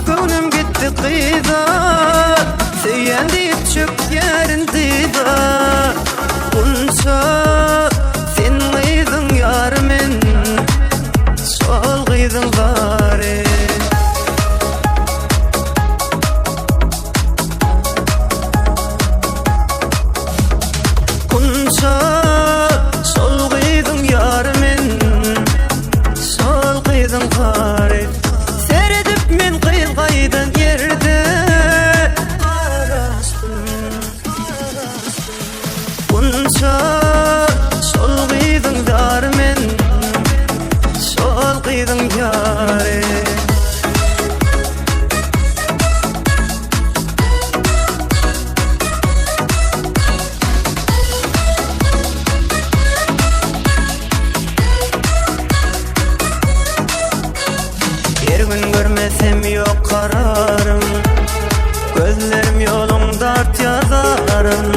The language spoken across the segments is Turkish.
Gönlüm gitti kıyda, söylendi çöp yerinde. Bunca sen kıydın yarımın, sol kıydın bari. Bunca sol kıydın yarımın, sol kıydın bari. Seyredip men kıyılgaydan yerde bunca sol kıydın darmen, sol kıydın yâre. Bir gün görmesem yok kararım, gözlerim yolum dart yazarım.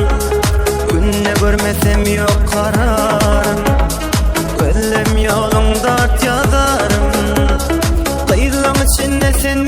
Günne görmesem yok kararım, gözlerim yolum dart yazarım. Kıyılan içinde sen